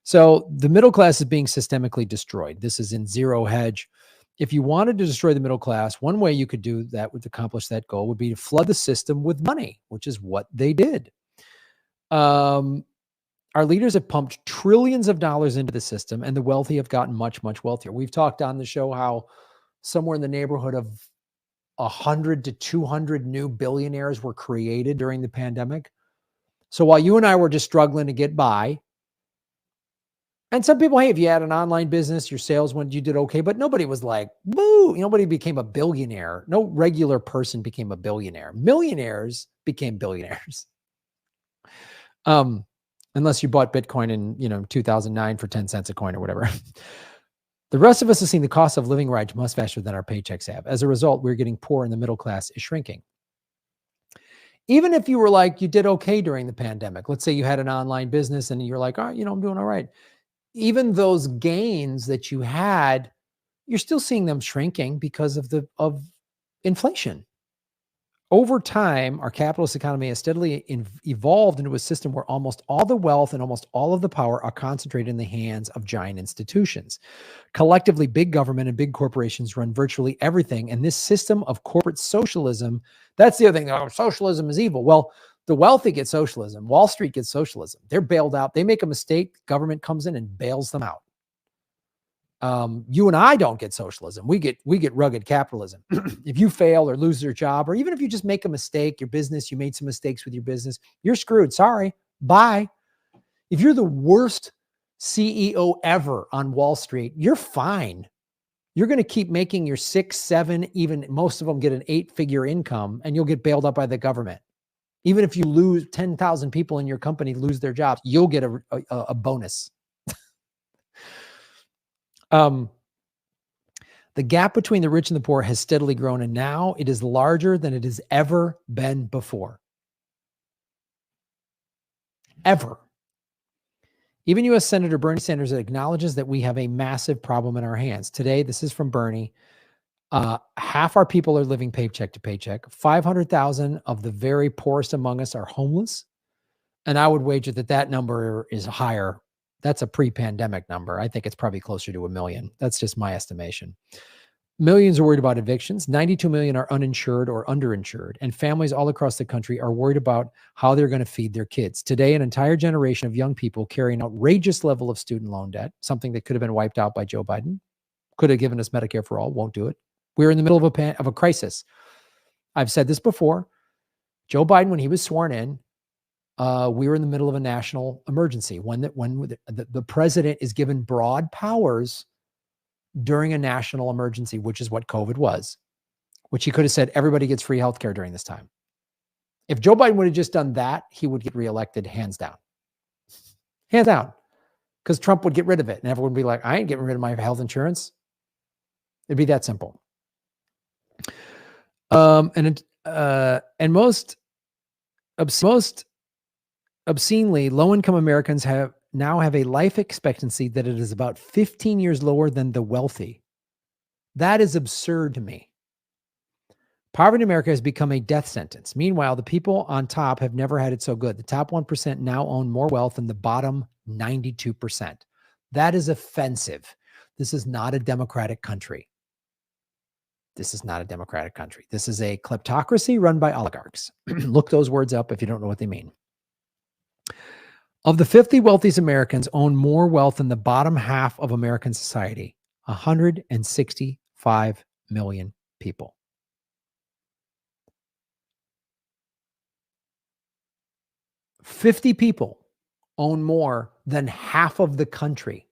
So the middle class is being systemically destroyed. This is in Zero Hedge. If you wanted to destroy the middle class, one way you could do that would accomplish that goal would be to flood the system with money, which is what they did. Our leaders have pumped trillions of dollars into the system, and the wealthy have gotten much, much wealthier. We've talked on the show how somewhere in the neighborhood of 100 to 200 new billionaires were created during the pandemic. So while you and I were just struggling to get by, and some people, hey, if you had an online business, your sales went, you did okay, but nobody was like, boo, nobody became a billionaire. No regular person became a billionaire. Millionaires became billionaires. Unless you bought Bitcoin in 2009 for 10 cents a coin or whatever. The rest of us have seen the cost of living rise much faster than our paychecks have. As a result, we're getting poor and the middle class is shrinking. Even if you were like, you did okay during the pandemic, let's say you had an online business and you're like, oh, I'm doing all right. Even those gains that you had, you're still seeing them shrinking because of inflation. Over time, our capitalist economy has steadily evolved into a system where almost all the wealth and almost all of the power are concentrated in the hands of giant institutions. Collectively, big government and big corporations run virtually everything. And this system of corporate socialism, that's the other thing. Oh, socialism is evil. Well, the wealthy get socialism. Wall Street gets socialism. They're bailed out. They make a mistake. Government comes in and bails them out. You and I don't get socialism. We get rugged capitalism. If you fail or lose your job, or even if you just make a mistake, your business, you made some mistakes with your business, you're screwed. Sorry. Bye. If you're the worst CEO ever on Wall Street, you're fine. You're going to keep making your 6, 7, even most of them get an 8-figure income, and you'll get bailed out by the government. Even if you lose 10,000 people in your company, lose their jobs, you'll get a bonus. The gap between the rich and the poor has steadily grown, and now it is larger than it has ever been before. Ever. Even U.S. Senator Bernie Sanders acknowledges that we have a massive problem in our hands. Today, this is from Bernie. Half our people are living paycheck to paycheck. 500,000 of the very poorest among us are homeless. And I would wager that number is higher. That's a pre-pandemic number. I think it's probably closer to 1 million. That's just my estimation. Millions are worried about evictions. 92 million are uninsured or underinsured. And families all across the country are worried about how they're going to feed their kids. Today, an entire generation of young people carry an outrageous level of student loan debt, something that could have been wiped out by Joe Biden. Could have given us Medicare for all, won't do it. We're in the middle of a crisis. I've said this before. Joe Biden, when he was sworn in, we were in the middle of a national emergency when the president is given broad powers during a national emergency, which is what COVID was, which he could have said, everybody gets free healthcare during this time. If Joe Biden would have just done that, he would get reelected hands down. Hands down. Because Trump would get rid of it and everyone would be like, I ain't getting rid of my health insurance. It'd be that simple. And most obscenely, low-income Americans now have a life expectancy that it is about 15 years lower than the wealthy. That is absurd to me. Poverty in America has become a death sentence. Meanwhile, the people on top have never had it so good. The top 1% now own more wealth than the bottom 92%. That is offensive. This is not a democratic country. This is not a democratic country. This is a kleptocracy run by oligarchs. Look those words up if you don't know what they mean. Of the 50 wealthiest Americans own more wealth than the bottom half of American society, 165 million people. $50 people own more than half of the country.